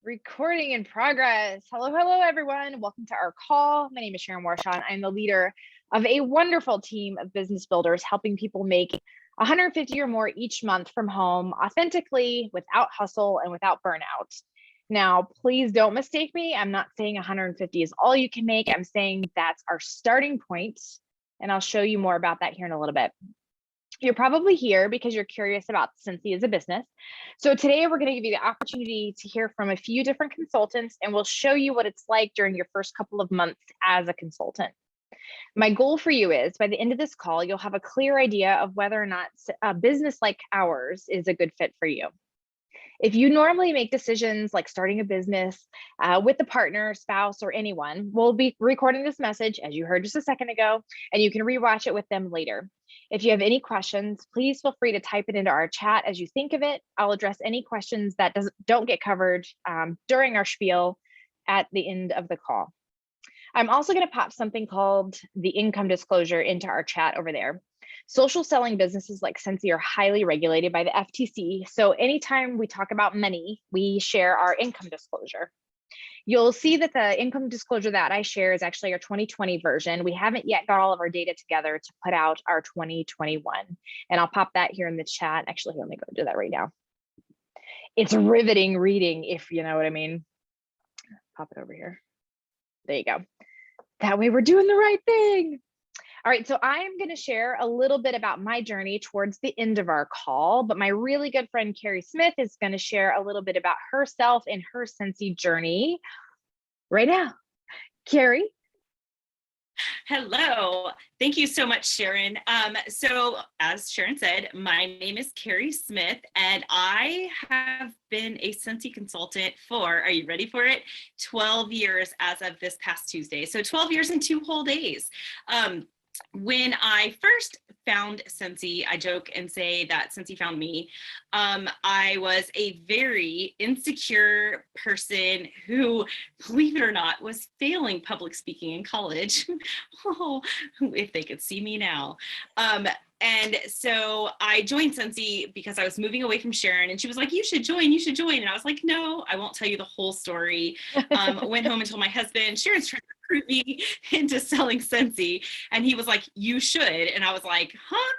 Recording in progress. Hello, everyone. Welcome to our call. My name is Sharon Warshaw. I'm the leader of a wonderful team of business builders helping people make 150 or more each month from home authentically, without hustle and without burnout. Now, please don't mistake me. I'm not saying 150 is all you can make. I'm saying that's our starting point, and I'll show you more about that here in a little bit. You're probably here because you're curious about Scentsy as a business. So today we're going to give you the opportunity to hear from a few different consultants, and we'll show you what it's like during your first couple of months as a consultant. My goal for you is by the end of this call, you'll have a clear idea of whether or not a business like ours is a good fit for you. If you normally make decisions like starting a business with a partner, spouse, or anyone, we'll be recording this message, as you heard just a second ago, and you can rewatch it with them later. If you have any questions, please feel free to type it into our chat as you think of it. I'll address any questions that don't get covered during our spiel at the end of the call. I'm also going to pop something called the income disclosure into our chat over there. Social selling businesses like Scentsy are highly regulated by the FTC. So anytime we talk about money, we share our income disclosure. You'll see that the income disclosure that I share is actually our 2020 version. We haven't yet got all of our data together to put out our 2021. And I'll pop that here in the chat. Actually, let me go do that right now. It's riveting reading, if you know what I mean. Pop it over here. There you go. That way we're doing the right thing. All right, so I am going to share a little bit about my journey towards the end of our call, but my really good friend Carrie Smith is going to share a little bit about herself and her Scentsy journey right now. Carrie? Hello. Thank you so much, Sharon. So as Sharon said, my name is Carrie Smith, and I have been a Scentsy consultant for, are you ready for it? 12 years as of this past Tuesday. So 12 years and 2 whole days. When I first found Scentsy, I joke and say that Scentsy found me. I was a very insecure person who, believe it or not, was failing public speaking in college. Oh, if they could see me now. And so I joined Scentsy because I was moving away from Sharon, and she was like, you should join. And I was like, no, I won't tell you the whole story. Went home and told my husband, Sharon's trying to recruit me into selling Scentsy. And he was like, you should. And I was like, huh?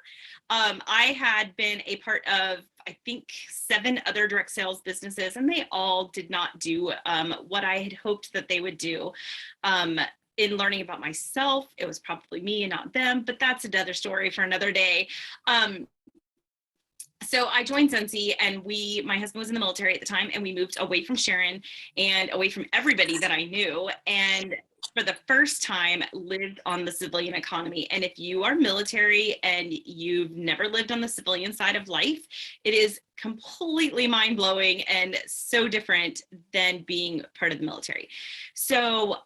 I had been a part of, I think, 7 other direct sales businesses, and they all did not do what I had hoped that they would do. In learning about myself, it was probably me and not them, but that's another story for another day. So I joined Scentsy, and my husband was in the military at the time, and we moved away from Sharon and away from everybody that I knew. And for the first time, lived on the civilian economy. And if you are military and you've never lived on the civilian side of life, it is completely mind-blowing and so different than being part of the military. So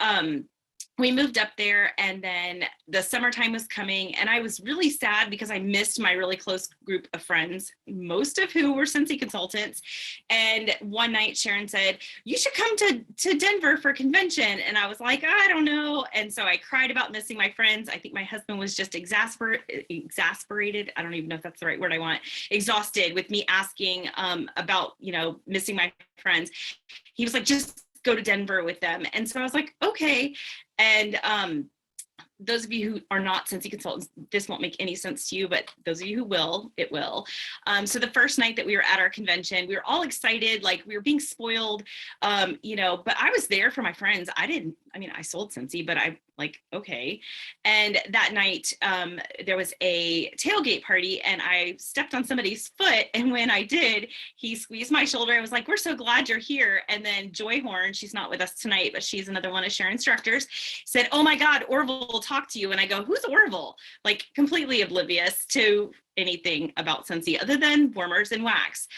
we moved up there, and then the summertime was coming, and I was really sad because I missed my really close group of friends, most of who were Scentsy consultants. And one night Sharon said, you should come to Denver for convention. And I was like, I don't know. And so I cried about missing my friends. I think my husband was just exasperated. I don't even know if that's the right word I want. Exhausted with me asking about, missing my friends. He was like, just go to Denver with them. And so I was like, okay. And those of you who are not Scentsy consultants, this won't make any sense to you, but those of you who will, it will. So the first night that we were at our convention, we were all excited, like we were being spoiled, but I was there for my friends. I sold Scentsy, but I like, okay. And that night there was a tailgate party, and I stepped on somebody's foot. And when I did, he squeezed my shoulder. I was like, we're so glad you're here. And then Joy Horn, she's not with us tonight, but she's another one of Sharon's instructors, said, oh my God, Orville will talk to you. And I go, who's Orville? Like completely oblivious to anything about Scentsy other than warmers and wax.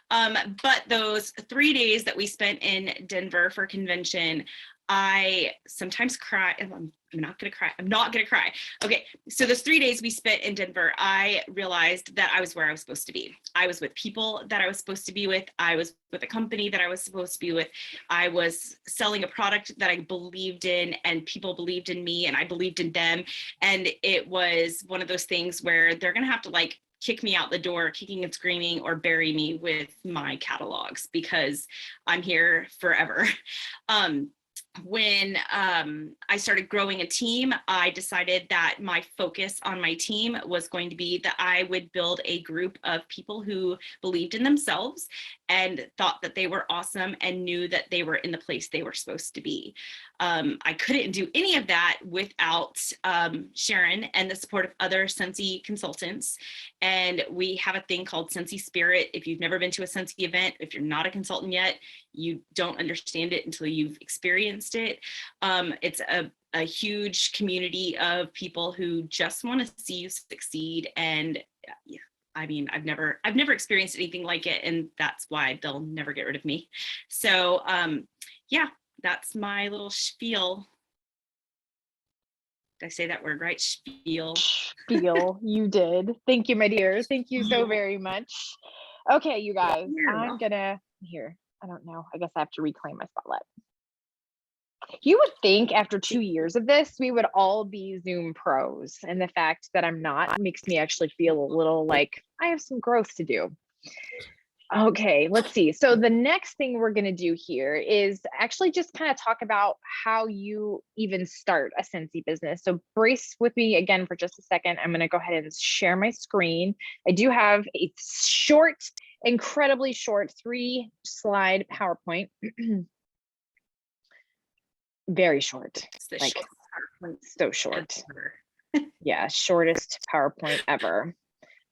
But those 3 days that we spent in Denver for convention, I sometimes cry. I'm not going to cry. Okay. So those 3 days we spent in Denver, I realized that I was where I was supposed to be. I was with people that I was supposed to be with. I was with a company that I was supposed to be with. I was selling a product that I believed in, and people believed in me, and I believed in them. And it was one of those things where they're going to have to like kick me out the door, kicking and screaming, or bury me with my catalogs, because I'm here forever. When I started growing a team, I decided that my focus on my team was going to be that I would build a group of people who believed in themselves and thought that they were awesome and knew that they were in the place they were supposed to be. I couldn't do any of that without Sharon and the support of other Scentsy consultants. And we have a thing called Scentsy Spirit. If you've never been to a Scentsy event, if you're not a consultant yet, you don't understand it until you've experienced it. It's a huge community of people who just want to see you succeed. And yeah, I mean, I've never experienced anything like it, and that's why they'll never get rid of me. So yeah, that's my little spiel. Did I say that word right? Spiel. Spiel, you did. Thank you, my dear. Thank you so very much. Okay, you guys, I'm gonna, here, I don't know. I guess I have to reclaim my spotlight. You would think after 2 years of this, we would all be Zoom pros. And the fact that I'm not makes me actually feel a little like I have some growth to do. Okay, let's see. So the next thing we're going to do here is actually just kind of talk about how you even start a Scentsy business. So brace with me again for just a second. I'm going to go ahead and share my screen. I do have a short, incredibly short 3-slide PowerPoint. Very short, like so short. Yeah, shortest PowerPoint ever.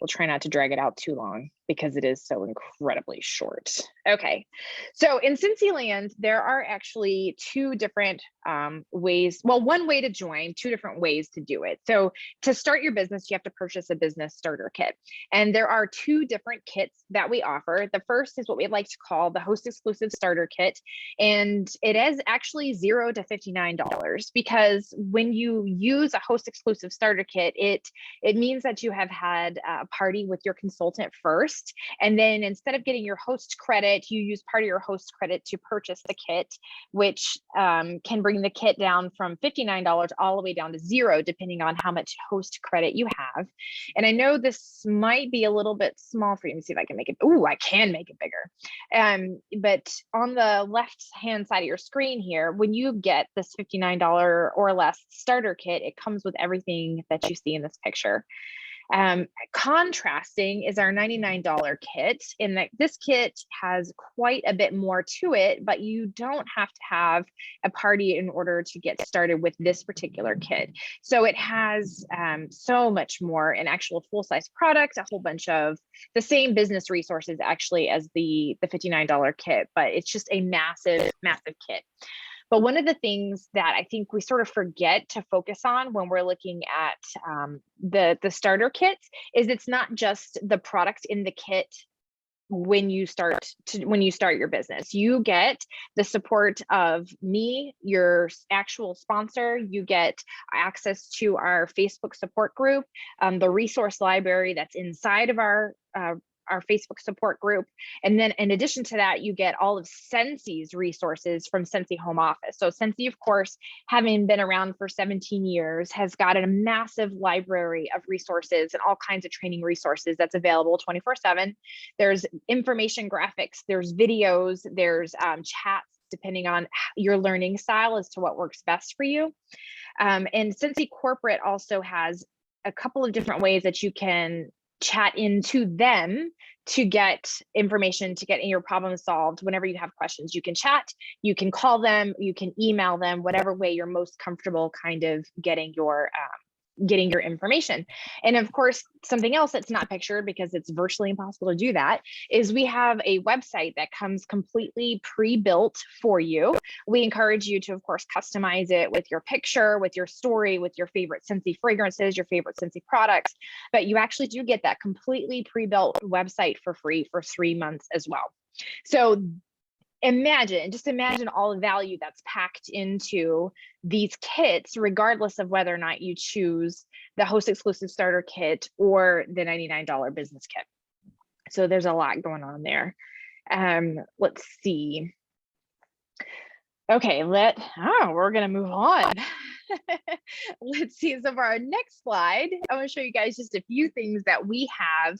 We'll try not to drag it out too long because it is so incredibly short. Okay, so in Scentsy Land, there are actually 2 different ways. Well, one way to join, 2 different ways to do it. So to start your business, you have to purchase a business starter kit. And there are 2 different kits that we offer. The first is what we like to call the host exclusive starter kit. And it is actually $0 to $59, because when you use a host exclusive starter kit, it means that you have had a party with your consultant first. And then instead of getting your host credit, you use part of your host credit to purchase the kit, which can bring the kit down from $59 all the way down to $0, depending on how much host credit you have. And I know this might be a little bit small for you. Let me see if I can make it. Ooh, I can make it bigger. But on the left-hand side of your screen here, when you get this $59 or less starter kit, it comes with everything that you see in this picture. Contrasting is our $99 kit, in that this kit has quite a bit more to it, but you don't have to have a party in order to get started with this particular kit. So it has so much more, an actual full-size product, a whole bunch of the same business resources actually as the $59 kit, but it's just a massive, massive kit. But one of the things that I think we sort of forget to focus on when we're looking at the starter kits is it's not just the product in the kit. When you start your business, you get the support of me, your actual sponsor. You get access to our Facebook support group, the resource library that's inside of our Facebook support group. And then in addition to that, you get all of Scentsy's resources from Scentsy Home Office. So Scentsy, of course, having been around for 17 years, has got a massive library of resources and all kinds of training resources that's available 24/7. There's information graphics, there's videos, there's chats, depending on your learning style as to what works best for you. And Scentsy Corporate also has a couple of different ways that you can chat into them to get information, to get your problem solved. Whenever you have questions, you can chat, you can call them, you can email them, whatever way you're most comfortable kind of getting your information. And of course, something else that's not pictured, because it's virtually impossible to do that, is we have a website that comes completely pre-built for you. We encourage you to, of course, customize it with your picture, with your story, with your favorite Scentsy fragrances, your favorite Scentsy products, but you actually do get that completely pre-built website for free for 3 months as well. So just imagine all the value that's packed into these kits, regardless of whether or not you choose the host exclusive starter kit or the $99 business kit. So there's a lot going on there. Let's see. Okay, we're gonna move on. let's see. So for our next slide, I want to show you guys just a few things that we have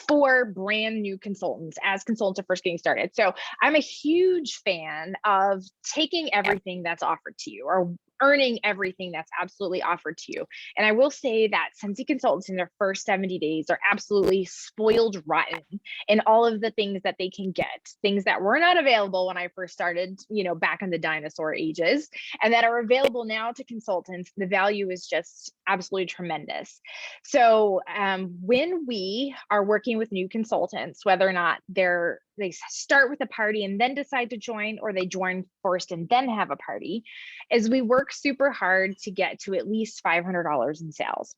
for brand new consultants as consultants are first getting started. So I'm a huge fan of taking everything that's offered to you, or earning everything that's absolutely offered to you. And I will say that Sensi consultants in their first 70 days are absolutely spoiled rotten in all of the things that they can get, things that were not available when I first started, back in the dinosaur ages, and that are available now to consultants. The value is just absolutely tremendous. So when we are working with new consultants, whether or not they start with a party and then decide to join, or they join first and then have a party, is we work super hard to get to at least $500 in sales.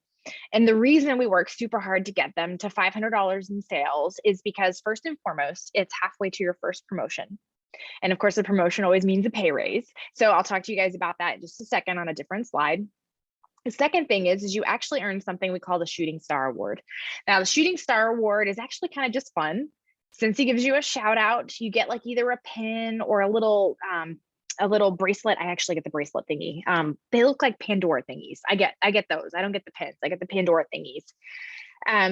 And the reason we work super hard to get them to $500 in sales is because, first and foremost, it's halfway to your first promotion. And of course, the promotion always means a pay raise. So I'll talk to you guys about that in just a second on a different slide. The second thing is you actually earn something we call the Shooting Star Award. Now, the Shooting Star Award is actually kind of just fun. Since he gives you a shout out, you get like either a pin or a little bracelet. I actually get the bracelet thingy. They look like Pandora thingies. I get those. I don't get the pins. I get the Pandora thingies.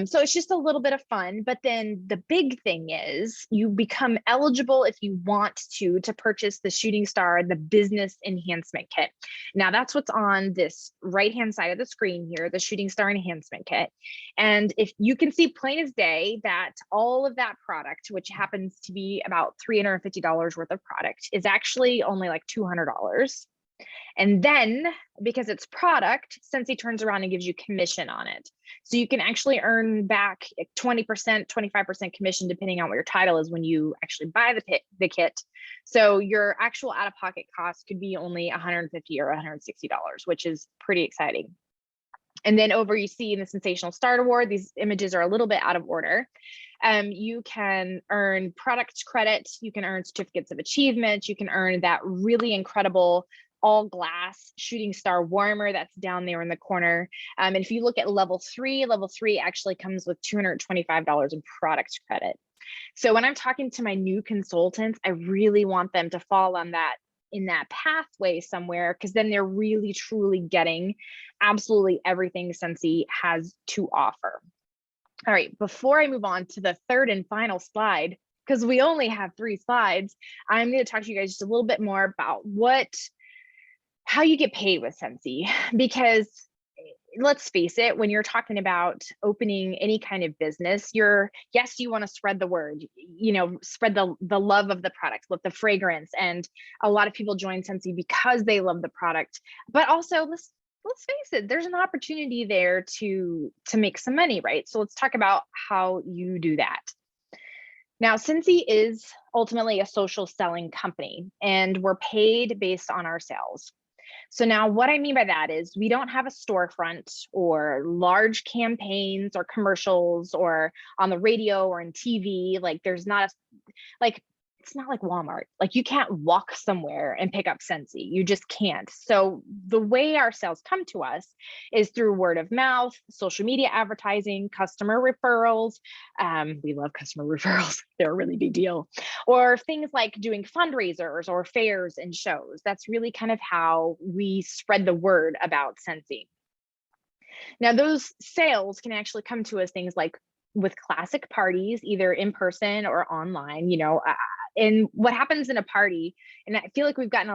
So it's just a little bit of fun. But then the big thing is you become eligible, if you want to purchase the Shooting Star, the Business Enhancement Kit. Now that's what's on this right-hand side of the screen here, the Shooting Star Enhancement Kit. And if you can see plain as day that all of that product, which happens to be about $350 worth of product, is actually only like $200. And then, because it's product, Sensi turns around and gives you commission on it. So you can actually earn back 20%, 25% commission, depending on what your title is when you actually buy the kit. So your actual out-of-pocket cost could be only $150 or $160, which is pretty exciting. And then over, you see in the Sensational Start Award, these images are a little bit out of order. You can earn product credit, you can earn certificates of achievement, you can earn that really incredible all glass Shooting Star warmer that's down there in the corner. And if you look at level three actually comes with $225 in product credit. So when I'm talking to my new consultants, I really want them to fall on that, in that pathway somewhere, because then they're really truly getting absolutely everything Sensi has to offer. All right, before I move on to the third and final slide, because we only have 3 slides, I'm going to talk to you guys just a little bit more about how you get paid with Sensi. Because let's face it, when you're talking about opening any kind of business, yes, you want to spread the word, spread the love of the product, with the fragrance. And a lot of people join Sensi because they love the product. But also, let's face it, there's an opportunity there to make some money, right? So let's talk about how you do that. Now, Sensi is ultimately a social selling company, and we're paid based on our sales. So now what I mean by that is we don't have a storefront or large campaigns or commercials or on the radio or in TV. Like it's not like Walmart. Like you can't walk somewhere and pick up Sensi. You just can't. So the way our sales come to us is through word of mouth, social media advertising, customer referrals. We love customer referrals. They're a really big deal. Or things like doing fundraisers or fairs and shows. That's really kind of how we spread the word about Sensi. Now, those sales can actually come to us things like with classic parties, either in person or online, and what happens in a party, and I feel like we've gotten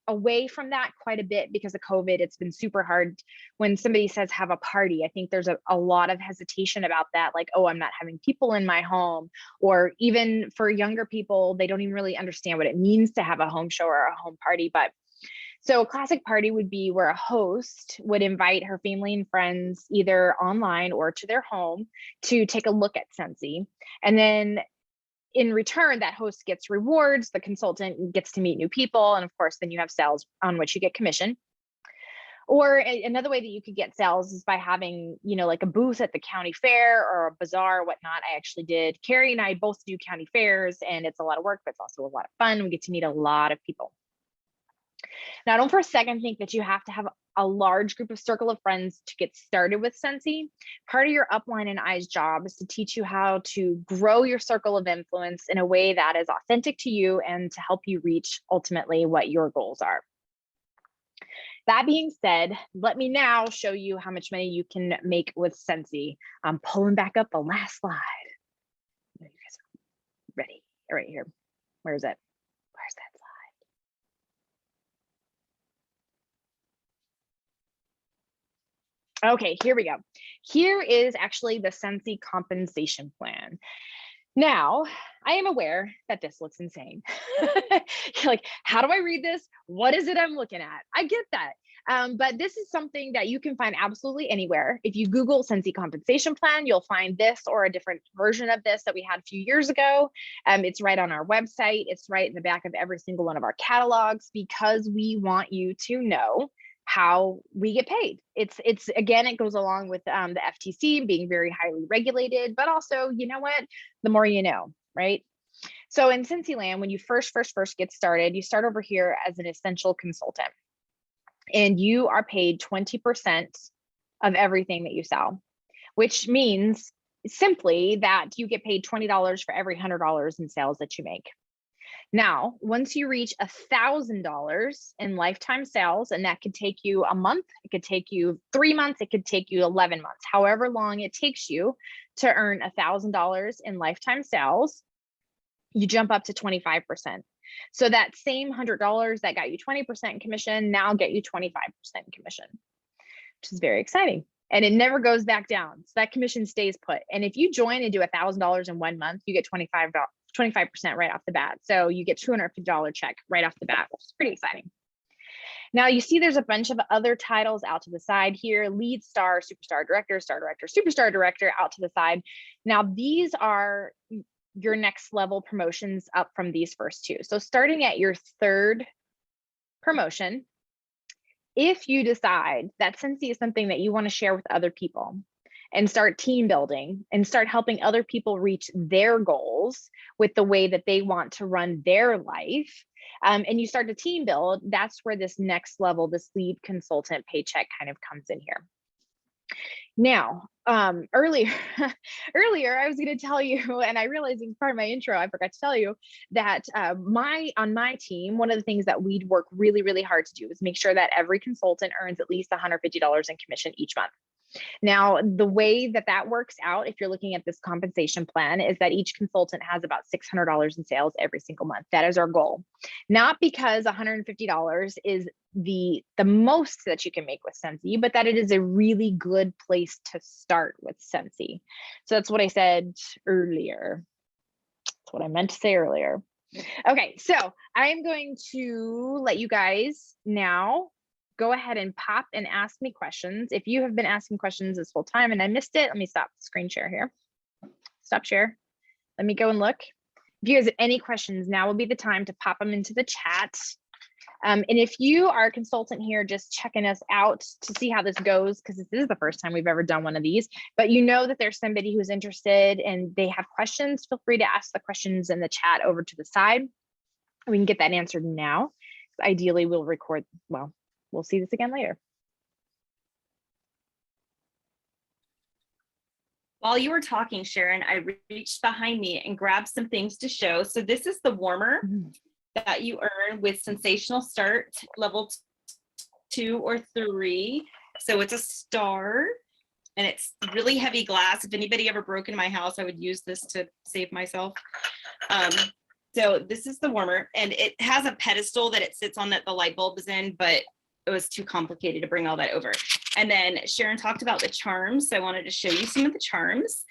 away from that quite a bit because of COVID. It's been super hard when somebody says have a party. I think there's a lot of hesitation about that, like, oh, I'm not having people in my home. Or even for younger people, they don't even really understand what it means to have a home show or a home party. But so a classic party would be where a host would invite her family and friends either online or to their home to take a look at Sensi. And then in return, that host gets rewards, the consultant gets to meet new people, and of course, then you have sales on which you get commission. Or another way that you could get sales is by having, like a booth at the county fair or a bazaar or whatnot. I actually did. Carrie and I both do county fairs, and it's a lot of work, but it's also a lot of fun. We get to meet a lot of people. Now, don't for a second think that you have to have a large group of circle of friends to get started with Sensi. Part of your upline and I's job is to teach you how to grow your circle of influence in a way that is authentic to you and to help you reach ultimately what your goals are. That being said, let me now show you how much money you can make with Scentsy. I'm pulling back up the last slide. You guys are ready? Right here. Where is it? Where's that slide? Okay, here we go. Here is actually the Scentsy compensation plan. Now, I am aware that this looks insane. You're like, how do I read this? What is it I'm looking at? I get that. But this is something that you can find absolutely anywhere. If you Google Scentsy compensation plan, you'll find this or a different version of this that we had a few years ago. It's right on our website. It's right in the back of every single one of our catalogs, because we want you to know how we get paid. It's again, it goes along with the FTC being very highly regulated, but also, you know what? The more you know, right? So in Cincyland, when you first get started, you start over here as an essential consultant, and you are paid 20% of everything that you sell, which means simply that you get paid $20 for every $100 in sales that you make. Now, once you reach $1,000 in lifetime sales, and that could take you a month, it could take you 3 months, it could take you 11 months, however long it takes you to earn $1,000 in lifetime sales, you jump up to 25%. So that same $100 that got you 20% in commission now get you 25% in commission, which is very exciting. And it never goes back down. So that commission stays put. And if you join and do $1,000 in 1 month, you get 25% right off the bat. So you get $250 check right off the bat, which is pretty exciting. Now you see there's a bunch of other titles out to the side here: lead star, superstar director, star director, superstar director out to the side. Now these are your next level promotions up from these first two. So starting at your third promotion, if you decide that Scentsy is something that you want to share with other people and start team building and start helping other people reach their goals with the way that they want to run their life, and you start to team build, that's where this next level, this lead consultant paycheck kind of comes in here. Now, earlier I was going to tell you, and I realized in part of my intro, I forgot to tell you that on my team, one of the things that we'd work really, really hard to do is make sure that every consultant earns at least $150 in commission each month. Now, the way that that works out, if you're looking at this compensation plan, is that each consultant has about $600 in sales every single month. That is our goal. Not because $150 is the most that you can make with Scentsy, but that it is a really good place to start with Scentsy. So that's what I said earlier. That's what I meant to say earlier. Okay, so I am going to let you guys now go ahead and pop and ask me questions. If you have been asking questions this whole time and I missed it, let me stop screen share here. Stop share. Let me go and look. If you guys have any questions, now would be the time to pop them into the chat. And if you are a consultant here just checking us out to see how this goes, because this is the first time we've ever done one of these, but you know that there's somebody who's interested and they have questions, feel free to ask the questions in the chat over to the side. We can get that answered now. Ideally, we'll record, well, we'll see this again later. While you were talking, Sharon, I reached behind me and grabbed some things to show. So this is the warmer that you earn with Sensational Start level 2 or 3. So it's a star and it's really heavy glass. If anybody ever broke into my house, I would use this to save myself. So this is the warmer, and it has a pedestal that it sits on that the light bulb is in, but it was too complicated to bring all that over. And then Sharon talked about the charms. So I wanted to show you some of the charms.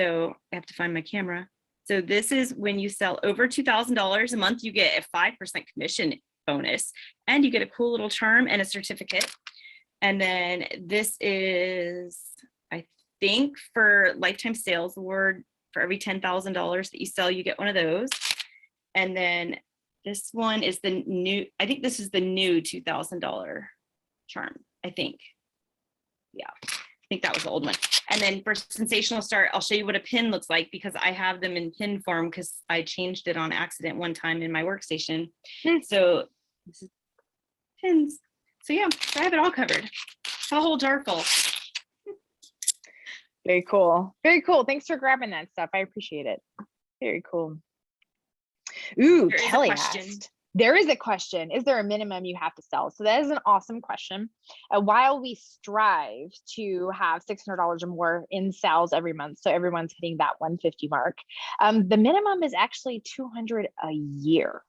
So I have to find my camera. So this is when you sell over $2,000 a month, you get a 5% commission bonus, and you get a cool little charm and a certificate. And then this is, I think, for lifetime sales award. For every $10,000 that you sell, you get one of those. And then this one is the new, I think this is the new $2,000 charm, I think. Yeah, I think that was the old one. And then for Sensational Start, I'll show you what a pin looks like, because I have them in pin form because I changed it on accident one time in my workstation. So this is pins. So yeah, I have it all covered. A whole jar full. Very cool. Very cool. Thanks for grabbing that stuff. I appreciate it. Very cool. Ooh, Kelly asked, There is a question, is there a minimum you have to sell? So that is an awesome question. While we strive to have $600 or more in sales every month, so everyone's hitting that 150 mark, the minimum is actually 200 a year.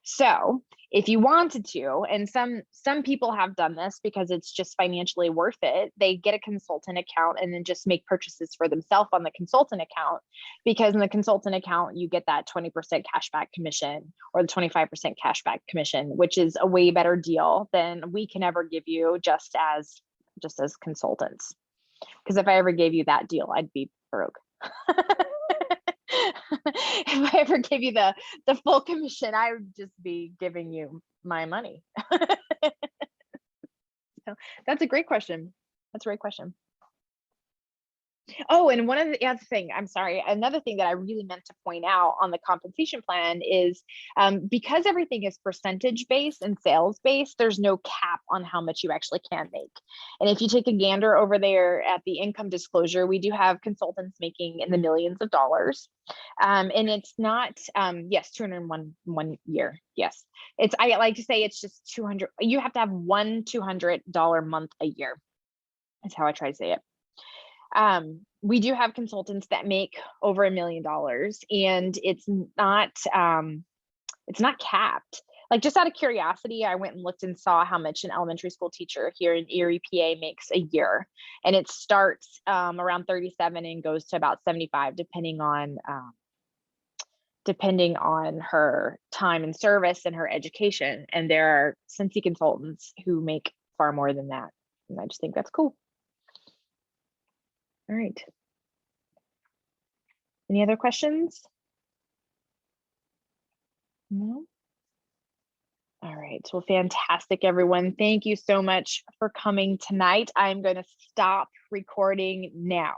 So if you wanted to, and some people have done this because it's just financially worth it, they get a consultant account and then just make purchases for themselves on the consultant account, because in the consultant account you get that 20% cashback commission or the 25% cashback commission, which is a way better deal than we can ever give you just as consultants. Because if I ever gave you that deal, I'd be broke. If I ever gave you the full commission, I would just be giving you my money. So that's a great question. That's a great question. Oh, and one of the other thing, I'm sorry, another thing that I really meant to point out on the compensation plan is because everything is percentage based and sales based, there's no cap on how much you actually can make. And if you take a gander over there at the income disclosure, we do have consultants making in the millions of dollars. And it's not, yes, 201 one year. Yes. I like to say it's just 200. You have to have one $200 month a year. That's how I try to say it. We do have consultants that make over $1 million, and it's not capped. Like, just out of curiosity, I went and looked and saw how much an elementary school teacher here in Erie, PA makes a year. And it starts around 37 and goes to about 75, depending on her time in service and her education. And there are Cincy consultants who make far more than that. And I just think that's cool. All right. Any other questions? No? All right. Well, fantastic, everyone. Thank you so much for coming tonight. I'm going to stop recording now.